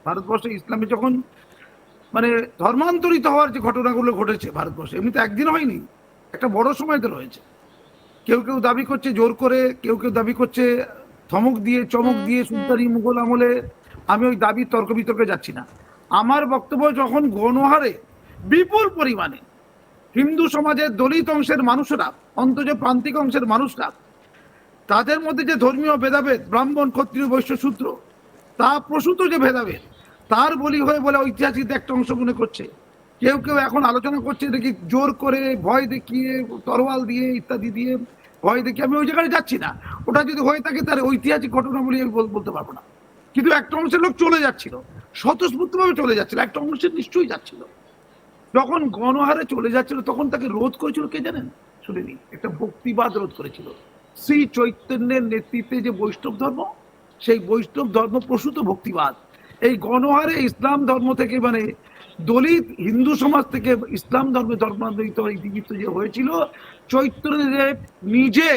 ভারতবর্ষে ইসলামে যখন মানে ধর্মান্তরিত হওয়ার যে ঘটনাগুলো ঘটেছে ভারতবর্ষে, এমনি তো একদিন হয়নি, একটা বড় সময় তো রয়েছে। কেউ কেউ দাবি করছে জোর করে, কেউ কেউ দাবি করছে ধমক দিয়ে, চমক দিয়ে, সুলতানি মুঘল আমলে। আমি ওই দাবি তর্ক বিতর্কে যাচ্ছি না। আমার বক্তব্য, যখন গণহারে বিপুল পরিমাণে হিন্দু সমাজের দলিত অংশের মানুষরা, অন্তত প্রান্তিক অংশের মানুষরা, তাদের মধ্যে যে ধর্মীয় ভেদাভেদ, ব্রাহ্মণ ক্ষত্রিয় বৈশ্য শূদ্র, তা প্রসূত যে ভেদাভেদ, তার বলি হয়ে বলে ঐতিহাসিক একটা অংশ মনে করছে। কেউ কেউ এখন আলোচনা করছে দেখি জোর করে, ভয় দেখিয়ে, তরোয়াল দিয়ে, ইত্যাদি দিয়ে ভয় দেখিয়ে। আমি ওই জায়গায় যাচ্ছি না। ওটা যদি হয়ে থাকে তার ঐতিহাসিক ঘটনা বলে আমি বলতে পারবো না। কিন্তু একটা অংশের লোক চলে যাচ্ছিল, স্বতঃস্ফূর্তভাবে চলে যাচ্ছিল, একটা অংশের নিশ্চয়ই যাচ্ছিল। যখন গণহারে চলে যাচ্ছিল তখন তাকে রোধ করেছিল কে জানেন? শুনিনি, একটা ভক্তিবাদ রোধ করেছিল। শ্রী চৈতন্যের নেতৃত্বে যে বৈষ্ণব ধর্ম, সেই বৈষ্ণব ধর্ম প্রসূত ভক্তিবাদ। এই গণহারে ইসলাম ধর্ম থেকে, মানে দলিত হিন্দু সমাজ থেকে ইসলাম ধর্মে ধর্মান্তরিত ইতিবৃত্ত যে হয়েছিল, চৈতন্যদেব নিজে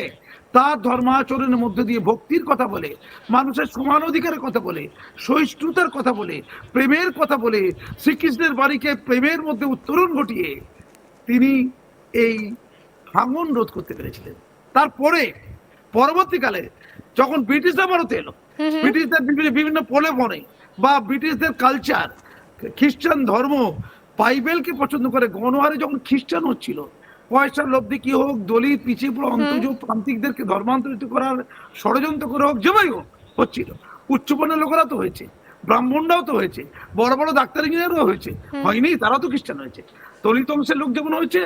তার ধর্মাচরণের মধ্যে দিয়ে ভক্তির কথা বলে, মানুষের সমান অধিকারের কথা বলে, সহিষ্ণুতার কথা বলে, প্রেমের কথা বলে, শ্রীকৃষ্ণের বাড়িকে প্রেমের মধ্যে উত্তরণ ঘটিয়ে তিনি এই ভাঙন রোধ করতে পেরেছিলেন। তারপরে পরবর্তীকালে যখন ব্রিটিশরা ভারতে এলো, ব্রিটিশদের বিভিন্ন প্রলোভনে বা ব্রিটিশদের কালচার, খ্রিস্টান ধর্ম, বাইবেলকে পছন্দ করে গণহারে যখন খ্রিস্টান হচ্ছিল, পয়সার লব্ধি কি হোক, দলিত পিছিয়ে পড়া অন্তজ প্রান্তিকদেরকে ধর্মান্তরিত করার ষড়যন্ত্র করে হোক, যেভাবেই হোক হচ্ছিল। উচ্চবর্ণের লোকেরা তো হয়েছে, ব্রাহ্মণরাও তো হয়েছে, বড় বড় ডাক্তার ইঞ্জিনিয়ারও হয়েছে, হয়নি তারা তো খ্রিস্টান হয়েছে। দলিত অংশের লোক যেমন হয়েছে,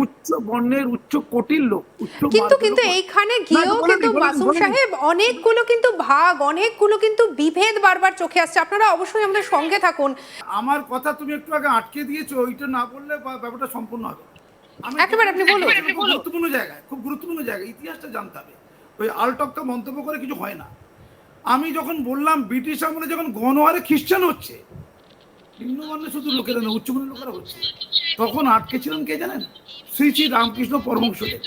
উচ্চ বর্ণের উচ্চ কোটির লোক, উচ্চ কিন্তু কিন্তু এইখানে গিয়েও কিন্তু মাসুম সাহেব অনেকগুলো কিন্তু ভাগ, অনেকগুলো কিন্তু বিভেদ বারবার চোখে আসছে। আপনারা অবশ্যই আমাদের সঙ্গে থাকুন। আমার কথা তুমি একটু আগে আটকে দিয়েছো, ওইটা না বললে ব্যাপারটা সম্পূর্ণ হবে। একেবারে আপনি বলুন। গুরুত্বপূর্ণ জায়গায়, খুব গুরুত্বপূর্ণ জায়গায় ইতিহাসটা জানতে হবে। ওই আলটক্কা মন্তব্য করে কিছু হয় না। আমি যখন বললাম ব্রিটিশ আমলে যখন গণহারে খ্রিস্টান হচ্ছে, নিম্নবর্ণের শুধু লোকেরা না, উচ্চবর্ণের লোকেরা হচ্ছে, তখন আটকে ছিলেন কে জানেন? শ্রী শ্রী রামকৃষ্ণ পরমহংসদেব।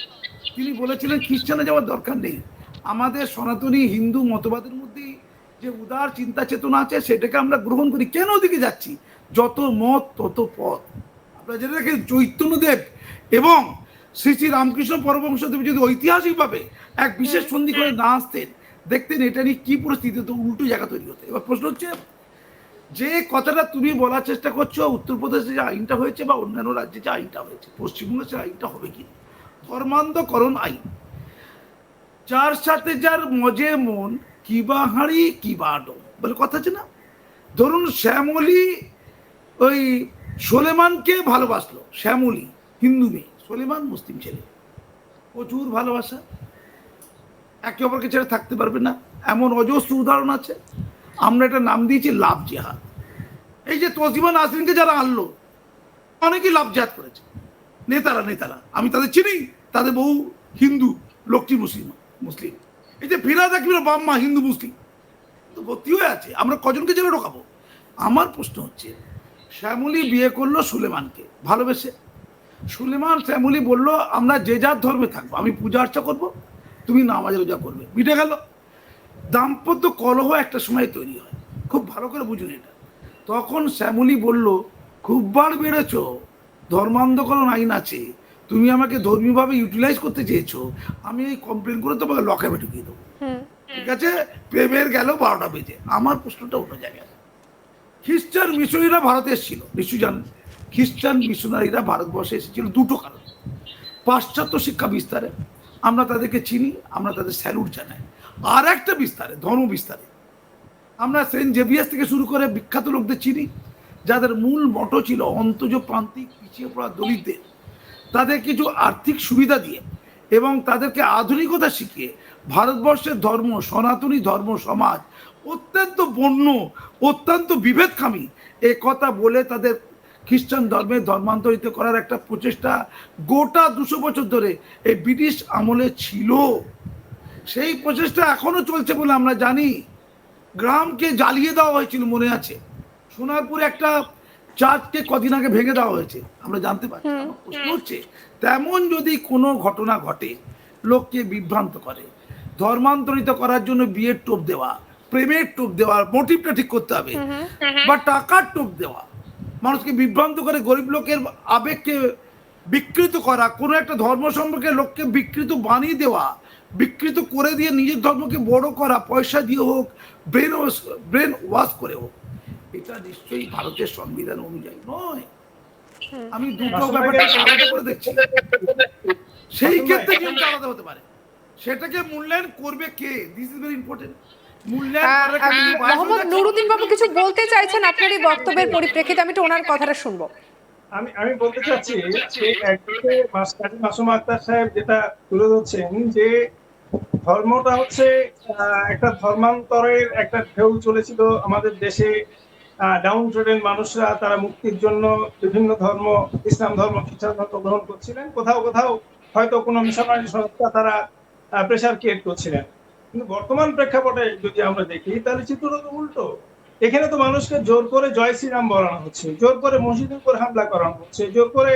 তিনি বলেছিলেন খ্রিস্টানে যাওয়ার দরকার নেই, আমাদের সনাতনী হিন্দু মতবাদের মধ্যেই যে উদার চিন্তা চেতনা আছে সেটাকে আমরা গ্রহণ করি। কেন ওদিকে যাচ্ছি? যত মত তত পথ। আপনারা যেটা দেখেন চৈতন্যদেব এবং শ্রী শ্রী রামকৃষ্ণ পরমহংসদেব যদি ঐতিহাসিকভাবে এক বিশেষ সন্ধি করে না আসতেন, দেখতেন এটা নিয়ে কি পরিস্থিতি, তো উল্টো জায়গা তৈরি হতো। এবার প্রশ্ন হচ্ছে, যে কথাটা তুমি বলার চেষ্টা করছো, উত্তরপ্রদেশে যে আইনটা হয়েছে বা অন্যান্য রাজ্যে যে আইনটা হয়েছে, পশ্চিমবঙ্গে সে আইনটা হবে কি? ধর্মান্ধকরণ আইন। যার সাথে যার মজে মন, কিবা হাঁড়ি কিবা ডো বলে কথা আছে না? ধরুন শ্যামলী ওই সোলেমানকে ভালোবাসলো, শ্যামলী হিন্দু মেয়ে, সোলেমান মুসলিম ছেলে, প্রচুর ভালোবাসা, একে অপরকে ছেড়ে থাকতে পারবে না, এমন অজস্র উদাহরণ আছে। আমরা এটা নাম দিয়েছি লাভ জেহাদ। এই যে তসলিমা নাসরিনকে যারা আনলো, অনেকেই লাভ জেহাদ করেছে, নেতারা আমি তাদের চিনি, তাদের বহু হিন্দু, লোকটি মুসলিম। এই যে ফিরাদ হাকিমের বাম্মা হিন্দু মুসলিম তো ভর্তি হয়ে আছে, আমরা কজনকে জেলে ঢোকাবো? আমার প্রশ্ন হচ্ছে, শ্যামলী বিয়ে করলো সুলেমানকে ভালোবেসে। সুলেমান শ্যামলী বলল আমরা যে যার ধর্মে থাকবো, আমি পূজা অর্চা করবো, তুমি নামাজ রোজা করবে, মিটে গেল। দাম্পত্য কলহ একটা সময় তৈরি হয়, খুব ভালো করে বুঝুন এটা। তখন শ্যামলী বলল, খুব বার বেড়েছ, ধর্মান্ধকরণ আইন আছে, তুমি আমাকে ধর্মীয়ভাবে ইউটিলাইজ করতে চেয়েছো, আমি এই কমপ্লেন করে তোমাকে লকআপে ঢুকিয়ে দেবো। ঠিক আছে, প্রেমের গেল 12টা বেজে। আমার প্রশ্নটা অন্য জায়গায়। খ্রিস্টান মিশনারিরা ভারতে এসেছিল, নিশ্চয়ই জানেন। খ্রিস্টান মিশনারিরা ভারতবর্ষে এসেছিল দুটো কারণ। পাশ্চাত্য শিক্ষা বিস্তারে, আমরা তাদেরকে চিনি, আমরা তাদের স্যালুট জানাই। আর একটা বিস্তারে, ধর্ম বিস্তারে, আমরা সেন্ট জেভিয়ার্স থেকে শুরু করে বিখ্যাত লোকদের চিনি, যাদের মূল মটো ছিল অন্তজ প্রান্তিক পিছিয়ে পড়া দলিতদের তাদের কিছু আর্থিক সুবিধা দিয়ে এবং তাদেরকে আধুনিকতা শিখিয়ে ভারতবর্ষের ধর্ম, সনাতনী ধর্ম সমাজ অত্যন্ত বন্য, অত্যন্ত বিভেদকামী এ কথা বলে তাদের খ্রিস্টান ধর্মে ধর্মান্তরিত করার একটা প্রচেষ্টা গোটা 200 বছর ধরে এই ব্রিটিশ আমলে ছিল। সেই প্রচেষ্টা এখনো চলছে বলে আমরা জানি। গ্রামকে জ্বালিয়ে দেওয়া হয়েছিল, মনে আছে? সোনারপুরে একটা চার্চকে কদিন আগে ভেঙে দেওয়া হয়েছে, আমরা জানতে পারছি। আমার প্রশ্ন হচ্ছে, তেমন যদি কোনো ঘটনা ঘটে, লোককে বিভ্রান্ত করে, ধর্মান্তরিত করার জন্য বিয়ের টোপ দেওয়া, প্রেমের টোপ দেওয়া, মোটিভটা ঠিক করতে হবে, বা টাকার টোপ দেওয়া, মানুষকে বিভ্রান্ত করে গরিব লোকের আবেগকে বিকৃত করা, কোনো একটা ধর্ম সম্পর্কে লোককে বিকৃত বানিয়ে দেওয়া, বিকৃত করে দিয়ে নিজের ধর্মকে বড় করা, পয়সা দিয়ে হোক, ব্রেন ওয়াশ করে হোক, এটা নিশ্চয়ই ভারতের সংবিধান অনুযায়ী নয়। আমি দুটো ব্যাপারটা আলাদা করে দেখছি। সেই ক্ষেত্রে নিয়মটা আলাদা হতে পারে, সেটাকে মূল্যায়ন করবে কে, this is very important. Mohammad Nuruddin Babu কিছু বলতে চাইছেন আপনার এই বক্তব্যের পরিপ্রেক্ষিতে, আমি একটু ওনার কথাটা শুনবো। আমি বলতে চাচ্ছি যে একদিকে কাজী মাসুম আক্তার সাহেব যেটা তুলে ধরছেন যে ধর্মটা হচ্ছে একটা ধর্মান্তরের একটা ঢেউ চলেছিল আমাদের দেশে। ডাউন ট্রেডের মানুষরা তারা মুক্তির জন্য বিভিন্ন ধর্ম, ইসলাম ধর্ম, খ্রিস্টান ধর্ম গ্রহণ করছিলেন, কোথাও কোথাও হয়তো কোনো মিশনারি সংস্থা তারা প্রেশার ক্রিয়েট করছিলেন। কিন্তু বর্তমান প্রেক্ষাপটে যদি আমরা দেখি তাহলে চিত্রটা তো উল্টো। এখানে তো মানুষকে জোর করে জয় শ্রীরাম বলানো হচ্ছে, জোর করে মসজিদের উপর হামলা করানো হচ্ছে, জোর করে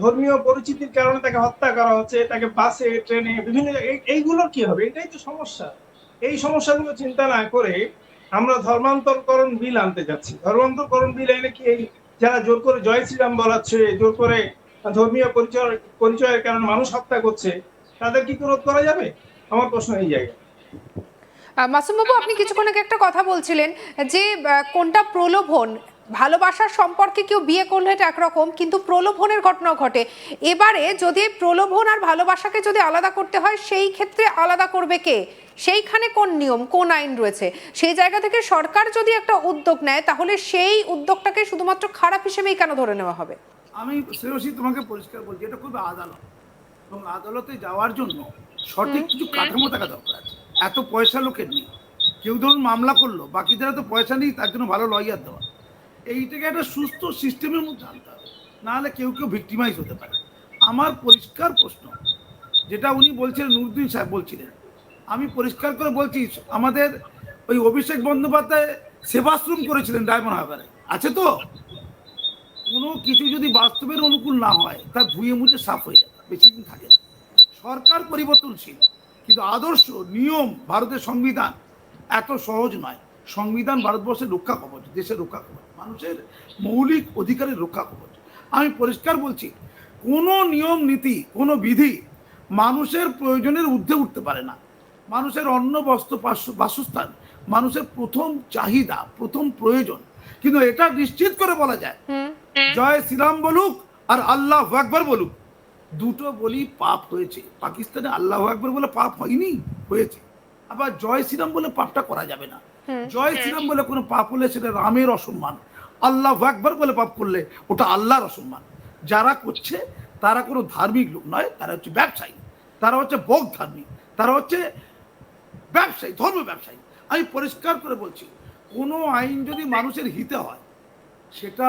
ধর্মীয় পরিচিতির কারণে তাকে হত্যা করা হচ্ছে, তাকে বাসে ট্রেনে বিভিন্ন জায়গায়। এইগুলোর কি হবে? এটাই তো সমস্যা। এই সমস্যাগুলো চিন্তা না করে আমরা ধর্মান্তরকরণ বিল আনতে যাচ্ছি। ধর্মান্তরকরণ বিল এনে কি এই যারা জোর করে জয় শ্রীরাম বলাচ্ছে, জোর করে ধর্মীয় পরিচয়ের কারণে মানুষ হত্যা করছে, তাদের কি রোধ করা যাবে? আমার প্রশ্ন এই জায়গায়। মাসুম বাবু, আপনি কিছুক্ষণ আগে একটা কথা বলছিলেন যে কোনটা প্রলোভন, ভালোবাসার সম্পর্কে কেউ বিয়ে করলে এটা একরকম, কিন্তু প্রলোভনের ঘটনা ঘটে। এবারে যদি প্রলোভন আর ভালোবাসাকে যদি আলাদা করতে হয়, সেই ক্ষেত্রে আলাদা করবে কে? সেইখানে কোন নিয়ম, কোন আইন রয়েছে? সেই জায়গা থেকে সরকার যদি একটা উদ্যোগ নেয়, তাহলে সেই উদ্যোগটাকে শুধুমাত্র খারাপ হিসেবেই কেন ধরে নেওয়া হবে? আমি শ্রেয়সী তোমাকে পরিষ্কার বলছি, এটা খুব আদালত, এবং আদালতে যাওয়ার জন্য সঠিক কিছু কাঠামো থাকা দরকার আছে। এত পয়সা লোকের নেই, কেউ ধরুন মামলা করলো, বাকিদের তো পয়সা নেই, তার জন্য ভালো লয়ার দেওয়া, এইটাকে একটা সুস্থ সিস্টেমের মধ্যে আনতে হবে, নাহলে কেউ কেউ ভিক্টিমাইজ হতে পারে। আমার পরিষ্কার প্রশ্ন, যেটা উনি বলছিলেন, নুরুদ্দিন সাহেব বলছিলেন, আমি পরিষ্কার করে বলছি, আমাদের ওই অভিষেক বন্দ্যোপাধ্যায় সেবাশ্রম করেছিলেন ডায়মন্ড হারবারে, আছে তো? কোনো কিছু যদি বাস্তবের অনুকূল না হয়, তা ধুয়ে মুছে সাফ হয়ে যাবে, বেশি দিন থাকে না। সরকার পরিবর্তনশীল, কিন্তু আদর্শ, নিয়ম, ভারতের সংবিধান এত সহজ নয়। সংবিধান ভারতবর্ষের রক্ষা কবচ, দেশের রক্ষা কবচ, মানুষের মৌলিক অধিকারের রক্ষা কবচ। আমি পরিষ্কার বলছি, কোনো নিয়ম নীতি, কোনো বিধি মানুষের প্রয়োজনের ঊর্ধ্বে উঠতে পারে না। মানুষের অন্ন, বস্ত্র, বাসস্থান মানুষের প্রথম চাহিদা, প্রথম প্রয়োজন। কিন্তু এটা নিশ্চিত করে বলা যায়, জয় শ্রীরাম বলুক আর আল্লাহ আকবার বলুক, দুটো বলি পাপ হয়েছে। পাকিস্তানে আল্লাহ আকবার বলে পাপ হয়নি, হয়েছে। আবার জয় শ্রীরাম বলে পাপটা করা যাবে না। জয় শ্রীরাম বলে কোনো পাপ হলে সেটা রামের অসম্মান, আল্লাহ আকবার বলে পাপ করলে ওটা আল্লাহর অসম্মান। যারা করছে তারা কোনো ধার্মিক লোক নয়, তারা হচ্ছে ব্যবসায়ী, তারা হচ্ছে বক ধার্মিক, তারা হচ্ছে ব্যবসায়ী, ধর্ম ব্যবসায়ী। আমি পরিষ্কার করে বলছি, কোনো আইন যদি মানুষের হিতে হয়, সেটা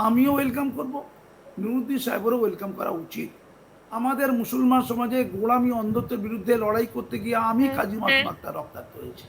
আমিও ওয়েলকাম করব, নুরুদ্দিন সাহেবেরও ওয়েলকাম করা উচিত। আমাদের মুসলমান সমাজে গোলামি, অন্ধত্বের বিরুদ্ধে লড়াই করতে গিয়ে আমি কাজী মাসুম আক্তার রক্তাক্ত হয়েছি।